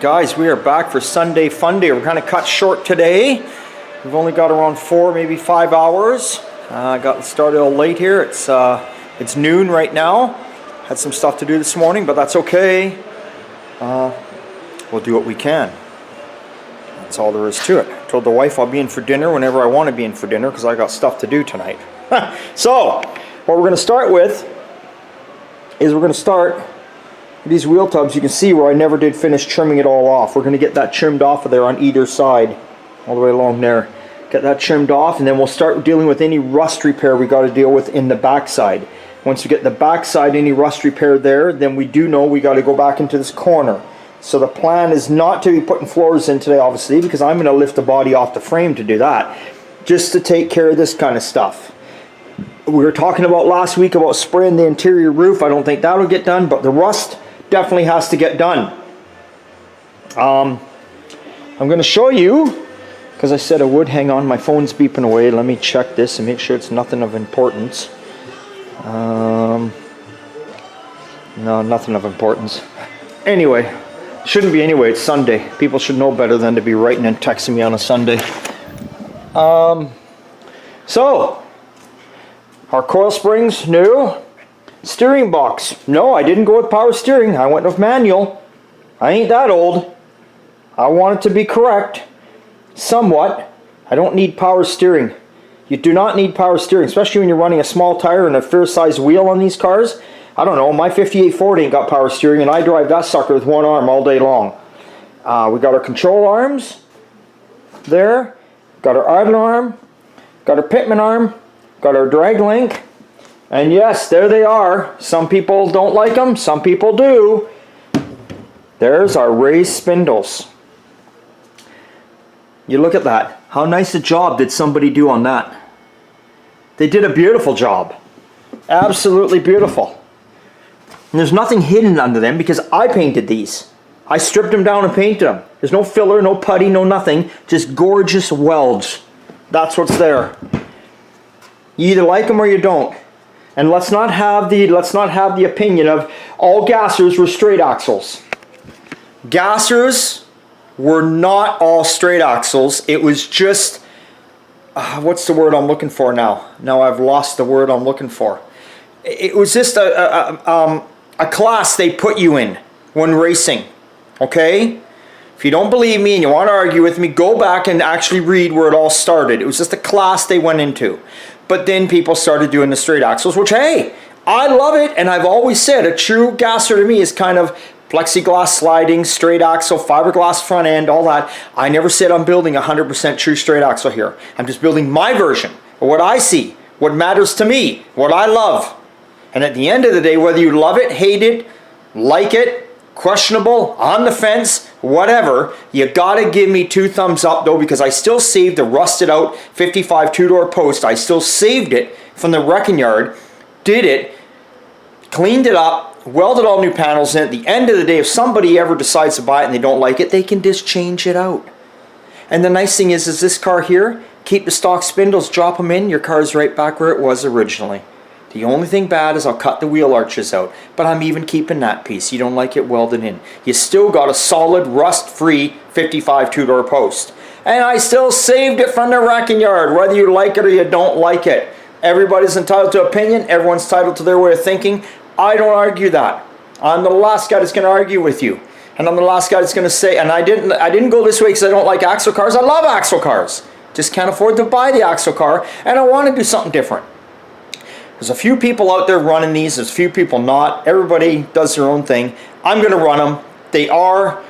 Alright guys, we are back for Sunday Funday. We're kind of cut short today. We've only got around 4, maybe 5 hours. Got started a little late here. It's noon right now. Had some stuff to do this morning, but that's okay. We'll do what we can. That's all there is to it. I told the wife I'll be in for dinner whenever I want to be in for dinner because I got stuff to do tonight. So, what we're going to start with is we're going to start these wheel tubs. You can see where I never did finish trimming it all off. We're going to get that trimmed off of there on either side, all the way along there. Get that trimmed off, and then we'll start dealing with any rust repair we got to deal with in the backside. Once we get the backside, any rust repair there, then we do know we got to go back into this corner. So the plan is not to be putting floors in today, obviously, because I'm going to lift the body off the frame to do that, just to take care of this kind of stuff. We were talking about last week about spraying the interior roof. I don't think that'll get done, but the rust definitely has to get done. I'm going to show you, because I said I would. Hang on, my phone's beeping away. Let me check this and make sure it's nothing of importance. No, nothing of importance. Anyway, shouldn't be anyway. It's Sunday. People should know better than to be writing and texting me on a Sunday. So, our coil springs, new. Steering box. No, I didn't go with power steering. I went with manual. I ain't that old. I want it to be correct. Somewhat. I don't need power steering. You do not need power steering, especially when you're running a small tire and a fair size wheel on these cars. I don't know, my 58 Ford ain't got power steering, and I drive that sucker with one arm all day long. We got our control arms there. Got our idler arm. Got our pitman arm. Got our drag link. And yes, there they are. Some people don't like them, some people do. There's our raised spindles. You look at that. How nice a job did somebody do on that? They did a beautiful job. Absolutely beautiful. And there's nothing hidden under them because I painted these. I stripped them down and painted them. There's no filler, no putty, no nothing. Just gorgeous welds. That's what's there. You either like them or you don't. And let's not have the opinion of all gassers were straight axles. Gassers were not all straight axles. It was just what's the word I'm looking for now? Now I've lost the word I'm looking for. It was just a class they put you in when racing. Okay? If you don't believe me and you want to argue with me, go back and actually read where it all started. It was just a class they went into. But then people started doing the straight axles, which, hey, I love it. And I've always said a true gasser to me is kind of plexiglass sliding, straight axle, fiberglass front end, all that. I never said I'm building 100% true straight axle here. I'm just building my version of what I see, what matters to me, what I love. And at the end of the day, whether you love it, hate it, like it, questionable, on the fence, whatever, you gotta give me 2 thumbs up though, because I still saved the rusted out 55 2-door post. I still saved it from the wrecking yard, did it, cleaned it up, welded all new panels in. At the end of the day, if somebody ever decides to buy it and they don't like it, they can just change it out. And the nice thing is this car here, keep the stock spindles, drop them in, your car's right back where it was originally. The only thing bad is I'll cut the wheel arches out, but I'm even keeping that piece. You don't like it welded in. You still got a solid rust-free 55 2-door post. And I still saved it from the wrecking yard, whether you like it or you don't like it. Everybody's entitled to opinion. Everyone's entitled to their way of thinking. I don't argue that. I'm the last guy that's going to argue with you. And I'm the last guy that's going to say, and I didn't go this way because I don't like axle cars. I love axle cars. Just can't afford to buy the axle car, and I want to do something different. There's a few people out there running these. There's a few people not. Everybody does their own thing. I'm going to run them. They are,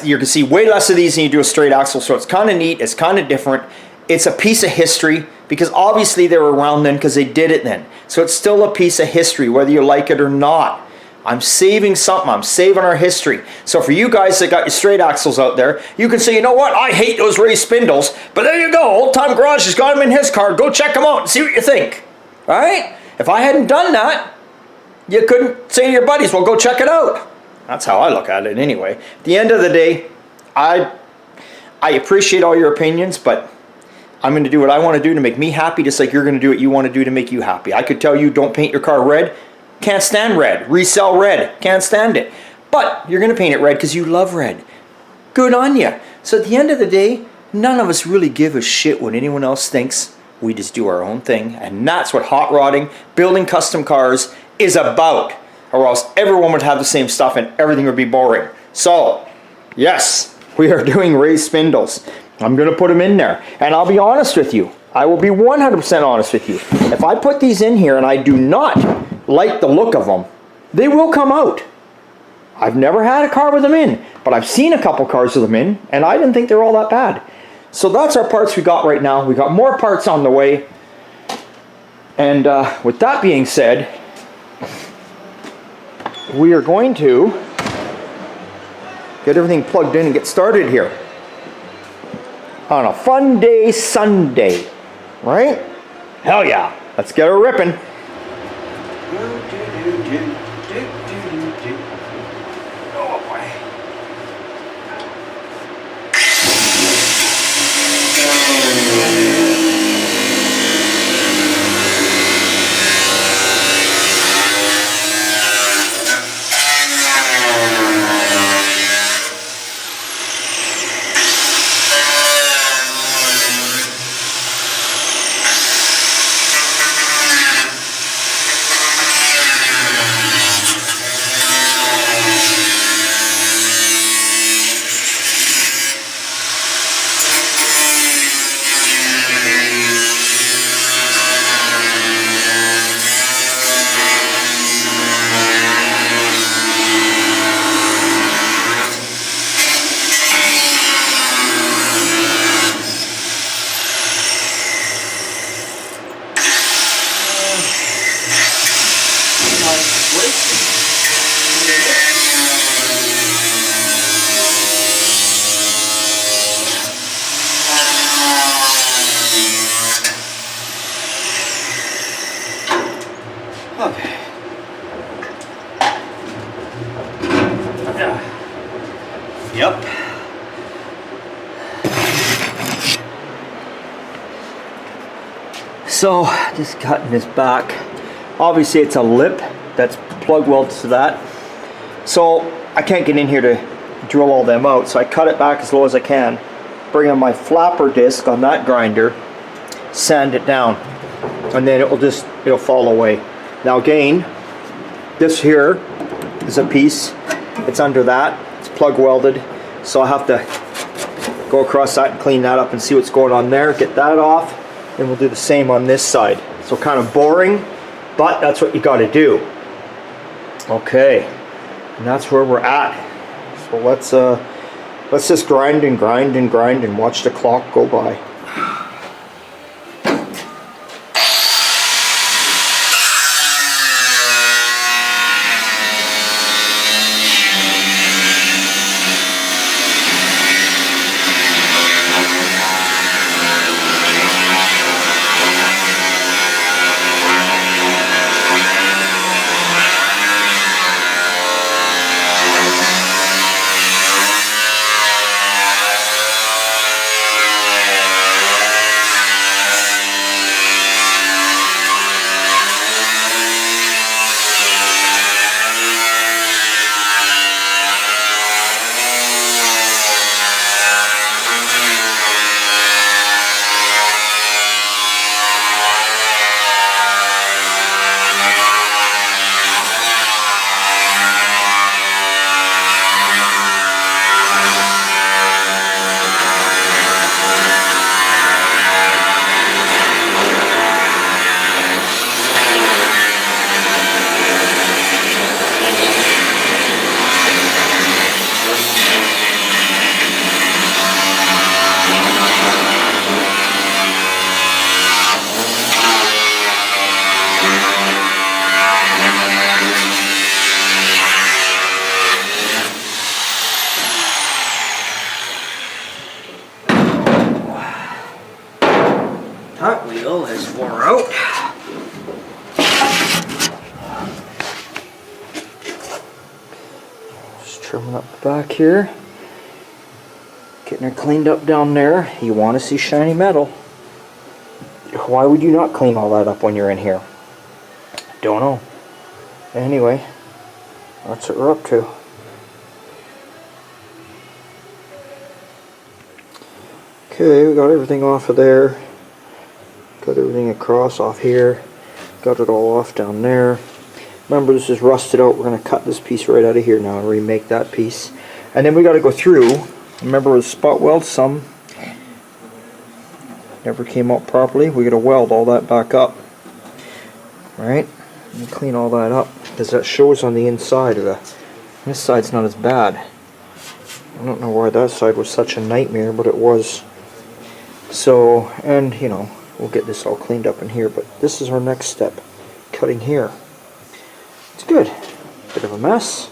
you can see way less of these than you do a straight axle, so it's kind of neat. It's kind of different. It's a piece of history because obviously they were around then because they did it then. So it's still a piece of history whether you like it or not. I'm saving something. I'm saving our history. So for you guys that got your straight axles out there, you can say, you know what? I hate those raised spindles. But there you go. Old Time Garage has got them in his car. Go check them out and see what you think. All right? If I hadn't done that, you couldn't say to your buddies, well, go check it out. That's how I look at it anyway. At the end of the day, I appreciate all your opinions, but I'm going to do what I want to do to make me happy, just like you're going to do what you want to do to make you happy. I could tell you don't paint your car red. Can't stand red. Resell red. Can't stand it. But you're going to paint it red because you love red. Good on you. So at the end of the day, none of us really give a shit what anyone else thinks. We just do our own thing. And that's what hot rodding, building custom cars is about. Or else everyone would have the same stuff and everything would be boring. So, yes, we are doing raised spindles. I'm going to put them in there. And I'll be honest with you. I will be 100% honest with you. If I put these in here and I do not like the look of them, they will come out. I've never had a car with them in, but I've seen a couple cars with them in, and I didn't think they were all that bad. So that's our parts we got right now. We got more parts on the way. And with that being said, we are going to get everything plugged in and get started here on a fun day Sunday, right? Hell yeah, let's get her ripping. Oh boy. Okay. Yep. So, just cutting this back. Obviously it's a lip that's plug welded to that. So, I can't get in here to drill all them out, so I cut it back as low as I can. Bring on my flapper disc on that grinder, sand it down, and then it'll fall away. Now again, this here is a piece, it's under that, it's plug welded, so I have to go across that and clean that up and see what's going on there, get that off, and we'll do the same on this side. So kind of boring, but that's what you got to do. Okay, and that's where we're at. So let's just grind and grind and grind and watch the clock go by. Hot wheel has wore out. Just trimming up the back here. Getting her cleaned up down there. You want to see shiny metal. Why would you not clean all that up when you're in here? Don't know. Anyway, that's what we're up to. Okay, we got everything off of there. Got everything across off here. Got it all off down there. Remember, this is rusted out. We're going to cut this piece right out of here now and remake that piece. And then we got to go through. Remember with spot weld, some never came out properly. We got to weld all that back up. Right? And clean all that up because that shows on the inside of the. This side's not as bad. I don't know why that side was such a nightmare, but it was. So, and you know, we'll get this all cleaned up in here, but this is our next step, cutting here. It's good. Bit of a mess,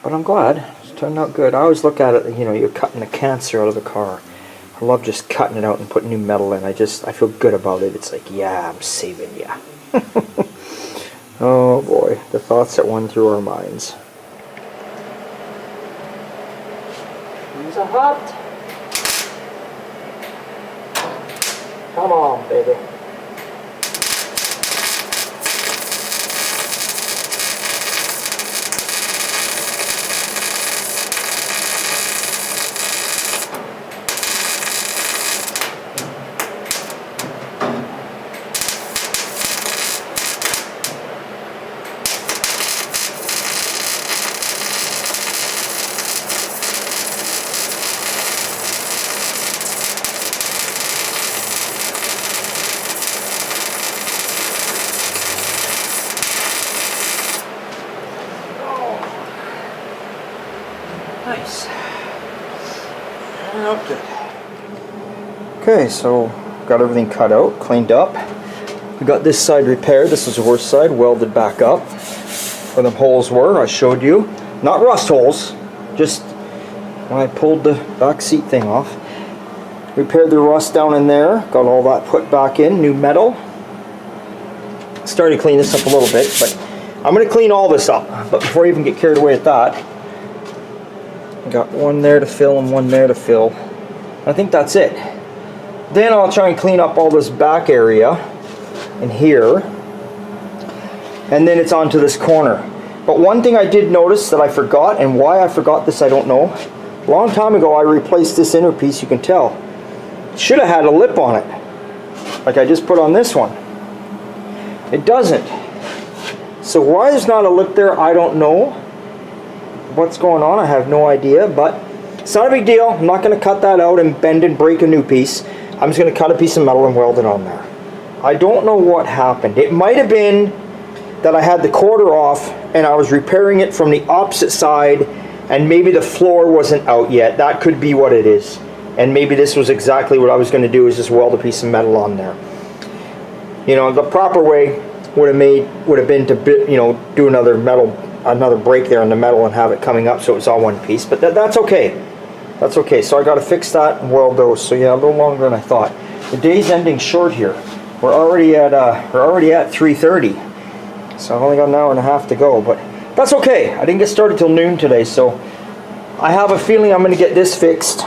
but I'm glad it's turned out good. I always look at it, you know, you're cutting the cancer out of the car. I love just cutting it out and putting new metal in. I feel good about it. It's like, yeah, I'm saving ya. Oh boy, the thoughts that went through our minds. These are hot. Come on, baby. Nice. Okay. Okay, so got everything cut out, cleaned up. We got this side repaired. This is the worst side, welded back up. Where the holes were, I showed you. Not rust holes, just when I pulled the back seat thing off. Repaired the rust down in there. Got all that put back in, new metal. Starting to clean this up a little bit, but I'm going to clean all this up. But before I even get carried away at that, got one there to fill and one there to fill. I think that's it. Then I'll try and clean up all this back area in here. And then it's onto this corner. But one thing I did notice that I forgot, and why I forgot this I don't know. A long time ago I replaced this inner piece, you can tell. It should have had a lip on it. Like I just put on this one. It doesn't. So why there's not a lip there, I don't know. What's going on, I have no idea, but it's not a big deal. I'm not going to cut that out and bend and break a new piece. I'm just going to cut a piece of metal and weld it on there. I don't know what happened. It might have been that I had the quarter off and I was repairing it from the opposite side and maybe the floor wasn't out yet. That could be what it is. And maybe this was exactly what I was going to do, is just weld a piece of metal on there. You know, the proper way would have been to, you know, do another break there in the metal and have it coming up so it was all one piece, but that's okay. That's okay. So I got to fix that and weld those. So yeah, a little longer than I thought. The day's ending short here. We're already at 3:30, so I've only got an hour and a half to go. But that's okay. I didn't get started till noon today, so I have a feeling I'm going to get this fixed,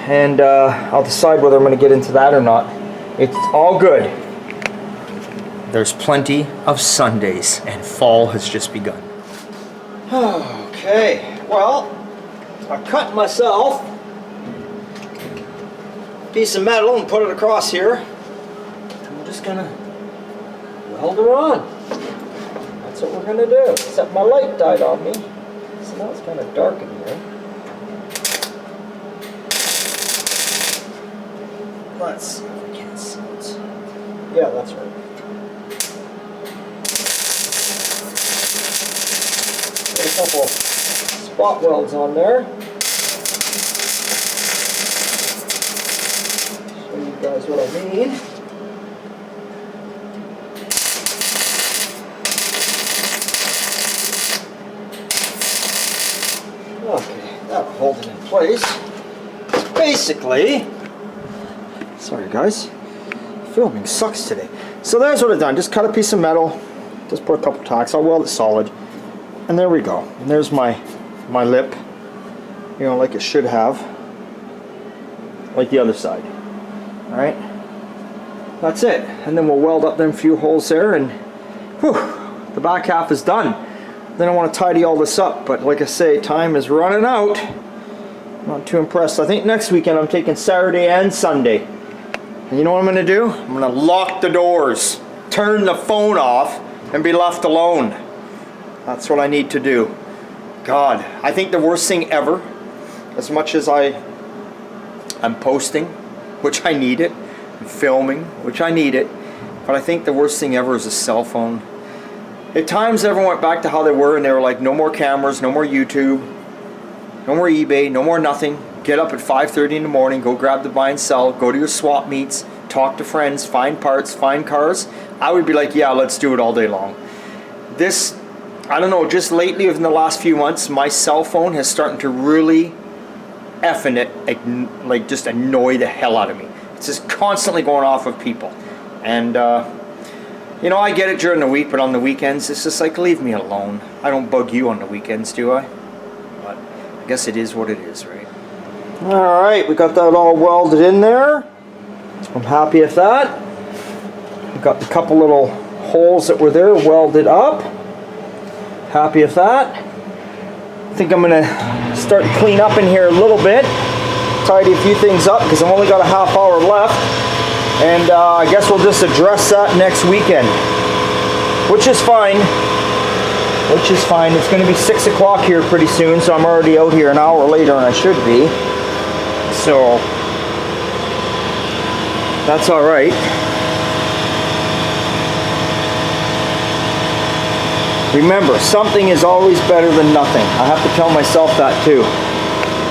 and I'll decide whether I'm going to get into that or not. It's all good. There's plenty of Sundays, and fall has just begun. Okay, well, I cut myself a piece of metal and put it across here. I'm just gonna weld her on. That's what we're gonna do. Except my light died on me, so now it's kind of dark in here. Let's see if we can see it. Yeah, that's right. A couple spot welds on there. Show you guys what I mean. Okay, that'll hold it in place. Basically, sorry guys, filming sucks today. So there's what I've done. Just cut a piece of metal, just put a couple tacks. I'll weld it solid. And there we go. And there's my lip, you know, like it should have, like the other side. All right, that's it. And then we'll weld up them few holes there, and whew, the back half is done. Then I want to tidy all this up, but like I say, time is running out. Not too impressed. I think next weekend I'm taking Saturday and Sunday. And you know what I'm going to do? I'm going to lock the doors, turn the phone off, and be left alone. That's what I need to do. God, I think the worst thing ever, as much as I'm posting, which I need it, and filming, which I need it, but I think the worst thing ever is a cell phone. At times everyone went back to how they were and they were like, no more cameras, no more YouTube, no more eBay, no more nothing. Get up at 5:30 in the morning, go grab the buy and sell, go to your swap meets, talk to friends, find parts, find cars. I would be like, yeah, let's do it all day long. This, I don't know, just lately within the last few months, my cell phone has started to really effing it, like just annoy the hell out of me. It's just constantly going off of people. And, you know, I get it during the week, but on the weekends, it's just like, leave me alone. I don't bug you on the weekends, do I? But I guess it is what it is, right? Alright, we got that all welded in there. I'm happy with that. We got a couple little holes that were there welded up. Happy with that. I think I'm going to start to clean up in here a little bit. Tidy a few things up because I've only got a half hour left. And I guess we'll just address that next weekend. Which is fine. Which is fine. It's going to be 6 o'clock here pretty soon, so I'm already out here an hour later than I should be. So that's all right. Remember, something is always better than nothing. I have to tell myself that too.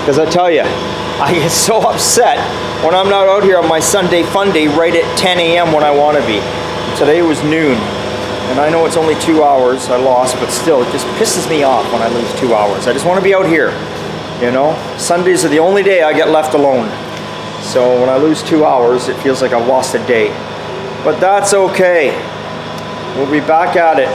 Because I tell you, I get so upset when I'm not out here on my Sunday Funday right at 10 a.m. when I want to be. Today was noon. And I know it's only 2 hours I lost, but still, it just pisses me off when I lose 2 hours. I just want to be out here. You know, Sundays are the only day I get left alone. So when I lose 2 hours, it feels like I've lost a day. But that's okay. We'll be back at it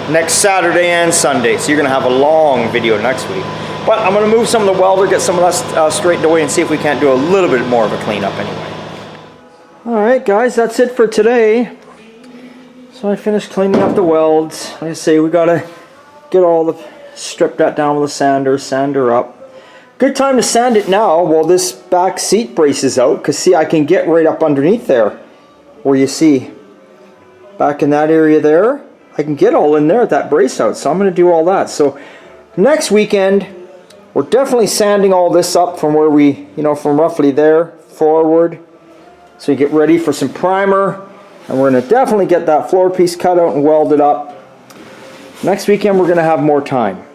next Saturday and Sunday. So you're going to have a long video next week. But I'm going to move some of the welder, get some of that straightened away, and see if we can't do a little bit more of a cleanup anyway. Alright guys, that's it for today. So I finished cleaning up the welds. Like I say, we got to get all the, strip that down with a sander up. Good time to sand it now while this back seat braces out, because see, I can get right up underneath there where you see back in that area there. I can get all in there at that brace out, so I'm going to do all that. So next weekend we're definitely sanding all this up from where we, you know, from roughly there forward, so you get ready for some primer, and we're going to definitely get that floor piece cut out and welded up. Next weekend we're going to have more time.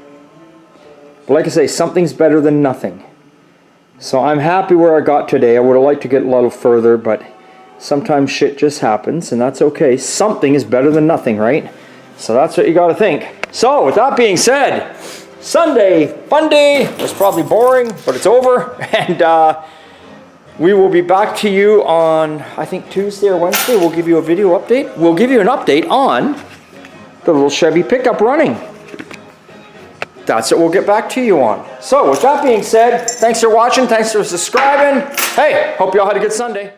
But like I say, something's better than nothing. So I'm happy where I got today. I would have liked to get a little further, but sometimes shit just happens, and that's okay. Something is better than nothing, right? So that's what you got to think. So with that being said, Sunday Funday was probably boring, but it's over. And we will be back to you on, I think, Tuesday or Wednesday. We'll give you a video update. We'll give you an update on the little Chevy pickup running. That's what we'll get back to you on. So with that being said, thanks for watching, thanks for subscribing. Hey, hope you all had a good Sunday.